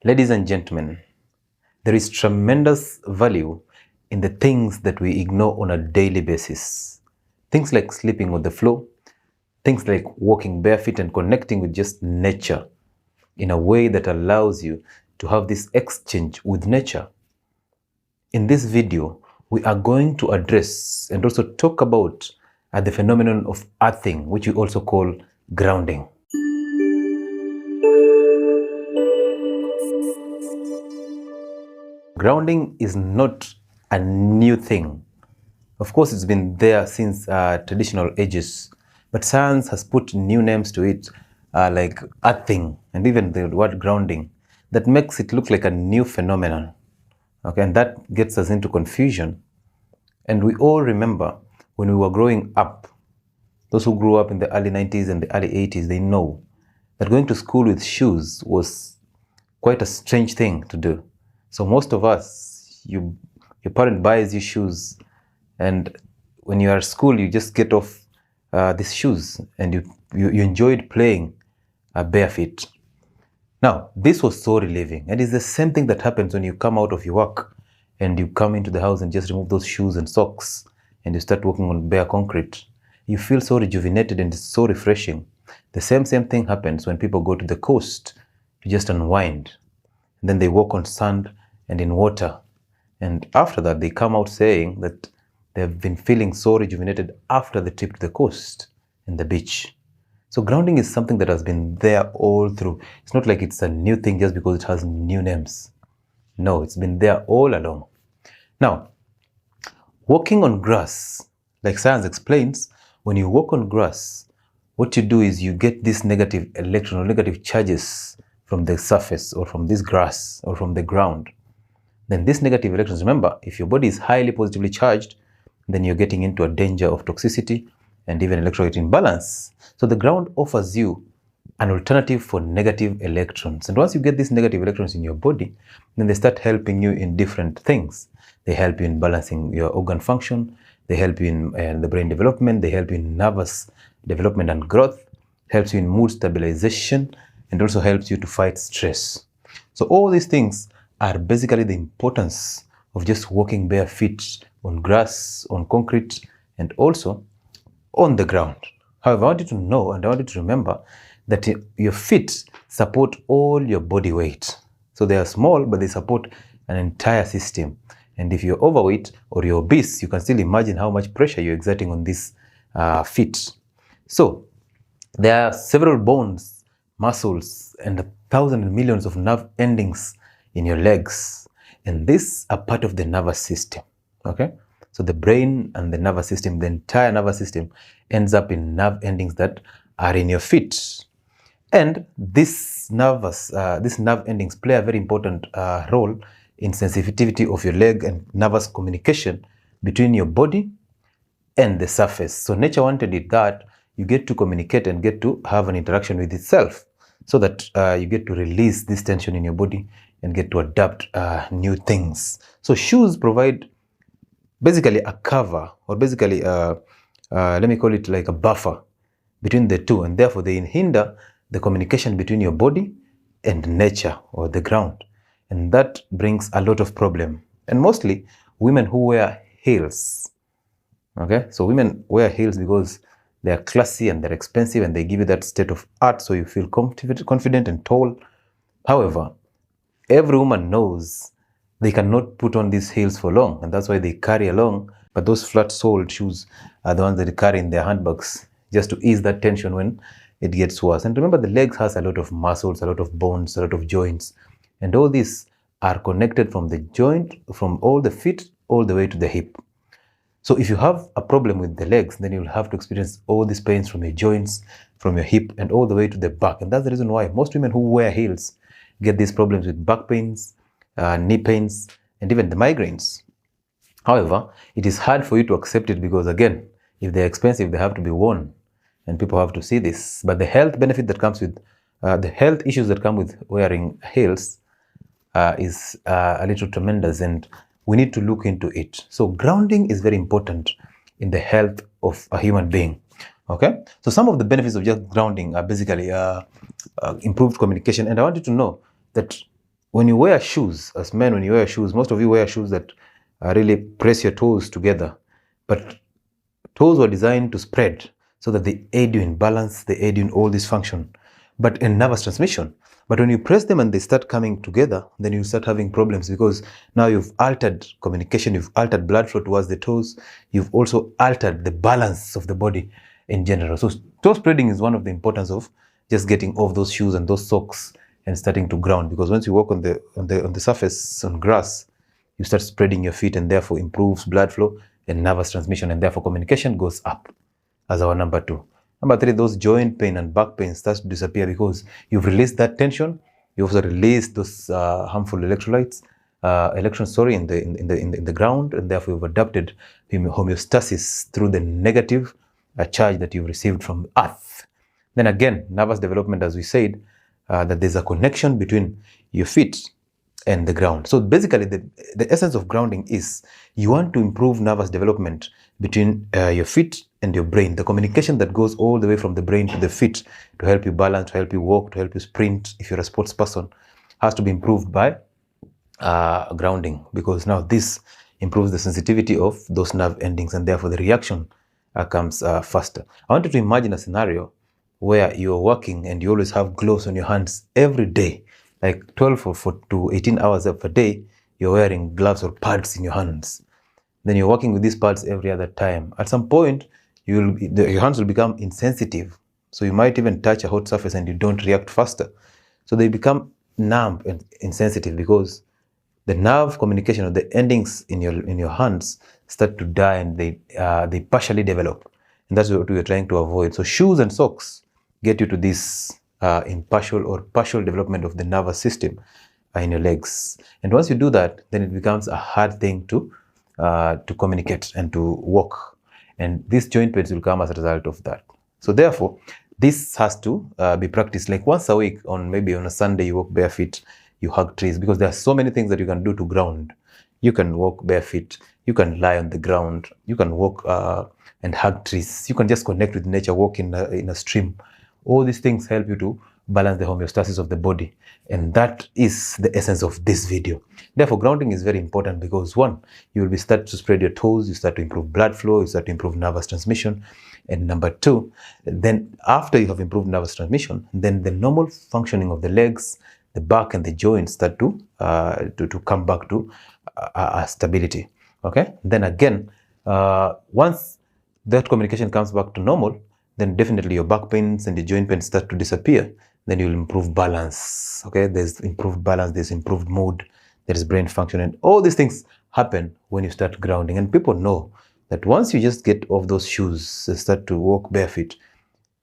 Ladies and gentlemen, there is tremendous value in the things that we ignore on a daily basis. Things like sleeping on the floor, things like walking barefoot and connecting with just nature in a way that allows you to have this exchange with nature. In this video, we are going to address and also talk about the phenomenon of earthing, which we also call grounding. Grounding is not a new thing. Of course, it's been there since traditional ages, but science has put new names to it, like earthing and even the word grounding, that makes it look like a new phenomenon. Okay, and that gets us into confusion. And we all remember when we were growing up, those who grew up in the early 90s and the early 80s, they know that going to school with shoes was quite a strange thing to do. So most of us, your parent buys you shoes, and when you are at school, you just get off these shoes and you enjoyed playing barefoot. Now, this was so relieving, and it's the same thing that happens when you come out of your work and you come into the house and just remove those shoes and socks and you start walking on bare concrete. You feel so rejuvenated and it's so refreshing. The same thing happens when people go to the coast to just unwind. And then they walk on sand and in water. And after that, they come out saying that they've been feeling so rejuvenated after the trip to the coast and the beach. So grounding is something that has been there all through. It's not like it's a new thing just because it has new names. No, it's been there all along. Now, walking on grass, like science explains, when you walk on grass, what you do is you get this negative electron or negative charges from the surface or from this grass or from the ground. Then these negative electrons, remember, if your body is highly positively charged, then you're getting into a danger of toxicity and even electrolyte imbalance. So the ground offers you an alternative for negative electrons. And once you get these negative electrons in your body, then they start helping you in different things. They help you in balancing your organ function. They help you in the brain development. They help you in nervous development and growth. Helps you in mood stabilization, and also helps you to fight stress. So all these things are basically the importance of just walking bare feet on grass, on concrete, and also on the ground. However, I want you to know and I want you to remember that your feet support all your body weight. So they are small, but they support an entire system. And if you're overweight or you're obese, you can still imagine how much pressure you're exerting on these feet. So there are several bones, muscles, and thousands and millions of nerve endings in your legs. And these are part of the nervous system. Okay? So the brain and the nervous system, the entire nervous system ends up in nerve endings that are in your feet. And these nerve endings play a very important role in sensitivity of your leg and nervous communication between your body and the surface. So nature wanted it that you get to communicate and get to have an interaction with itself so that you get to release this tension in your body and get to adapt new things. So shoes provide basically a cover, or basically, let me call it like a buffer between the two, and therefore they hinder the communication between your body and nature or the ground. And that brings a lot of problem. And mostly women who wear heels. Okay, so women wear heels because they are classy and they're expensive and they give you that state of art so you feel confident and tall. However, every woman knows they cannot put on these heels for long, and that's why they carry along. But those flat-soled shoes are the ones that they carry in their handbags just to ease that tension when it gets worse. And remember, the legs has a lot of muscles, a lot of bones, a lot of joints, and all these are connected from the joint, from all the feet, all the way to the hip. So if you have a problem with the legs, then you'll have to experience all these pains from your joints, from your hip, and all the way to the back. And that's the reason why most women who wear heels get these problems with back pains, knee pains, and even the migraines. However, it is hard for you to accept it because, again, if they're expensive, they have to be worn and people have to see this. But the health benefit that comes with, the health issues that come with wearing heels is a little tremendous, and we need to look into it. So grounding is very important in the health of a human being. Okay, so some of the benefits of just grounding are basically improved communication. And I want you to know that when you wear shoes, as men, when you wear shoes, most of you wear shoes that really press your toes together. But toes were designed to spread so that they aid you in balance, they aid you in all this function, but in nervous transmission. But when you press them and they start coming together, then you start having problems, because now you've altered communication, you've altered blood flow towards the toes, you've also altered the balance of the body in general. So toe spreading is one of the importance of just getting off those shoes and those socks and starting to ground, because once you walk on the surface on grass, you start spreading your feet, and therefore improves blood flow and nervous transmission, and therefore communication goes up as our number 2. Number 3, those joint pain and back pain starts to disappear because you've released that tension. You also release those harmful electrolytes, electrons, in the ground, and therefore you've adapted homeostasis through the negative charge that you've received from Earth. Then again, nervous development, as we said, that there's a connection between your feet and the ground. So basically, the essence of grounding is you want to improve nervous development between your feet and your brain. The communication that goes all the way from the brain to the feet to help you balance, to help you walk, to help you sprint, if you're a sports person, has to be improved by grounding, because now this improves the sensitivity of those nerve endings, and therefore the reaction comes faster. I want you to imagine a scenario where you're working and you always have gloves on your hands every day, like 12 to 18 hours of a day, you're wearing gloves or pads in your hands. Then you're working with these pads every other time. At some point, your hands will become insensitive. So you might even touch a hot surface and you don't react faster. So they become numb and insensitive because the nerve communication of the endings in your hands start to die, and they partially develop. And that's what we're trying to avoid. So shoes and socks get you to this impartial or partial development of the nervous system in your legs. And once you do that, then it becomes a hard thing to communicate and to walk. And these joint pains will come as a result of that. So therefore, this has to be practiced like once a week. Maybe on a Sunday, you walk barefoot, you hug trees, because there are so many things that you can do to ground. You can walk barefoot, you can lie on the ground, you can walk and hug trees, you can just connect with nature, walk in a stream. All these things help you to balance the homeostasis of the body. And that is the essence of this video. Therefore, grounding is very important because 1, you will start to spread your toes, you start to improve blood flow, you start to improve nervous transmission. And number 2, then after you have improved nervous transmission, then the normal functioning of the legs, the back and the joints start to come back to stability. Okay. Then again, once that communication comes back to normal, then definitely your back pains and the joint pains start to disappear. Then you'll improve balance. Okay, there's improved balance, there's improved mood, there is brain function, and all these things happen when you start grounding. And people know that once you just get off those shoes and start to walk barefoot,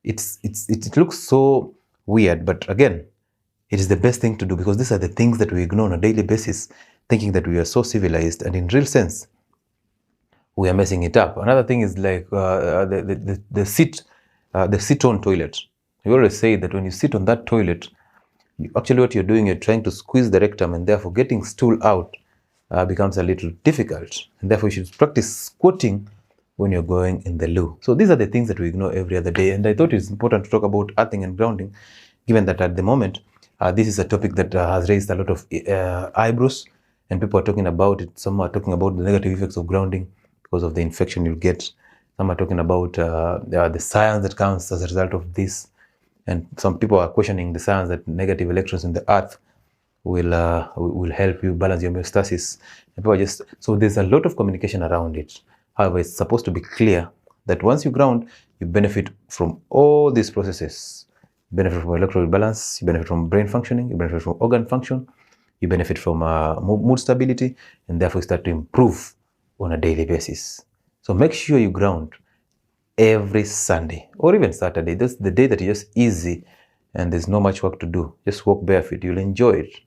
it looks so weird, but again, it is the best thing to do, because these are the things that we ignore on a daily basis, thinking that we are so civilized, and in real sense, we are messing it up. Another thing is like the sit-on toilet. We always say that when you sit on that toilet, actually what you're doing, you're trying to squeeze the rectum, and therefore getting stool out becomes a little difficult. And therefore you should practice squatting when you're going in the loo. So these are the things that we ignore every other day. And I thought it's important to talk about earthing and grounding, given that at the moment, this is a topic that has raised a lot of eyebrows, and people are talking about it. Some are talking about the negative effects of grounding because of the infection you'll get. Some are talking about the science that comes as a result of this. And some people are questioning the science that negative electrons in the earth will help you balance your homeostasis. And people are so there's a lot of communication around it. However, it's supposed to be clear that once you ground, you benefit from all these processes. You benefit from electrical balance, you benefit from brain functioning, you benefit from organ function, you benefit from mood stability, and therefore you start to improve on a daily basis. So make sure you ground every Sunday or even Saturday. That's the day that is just easy and there's no much work to do. Just walk barefoot. You'll enjoy it.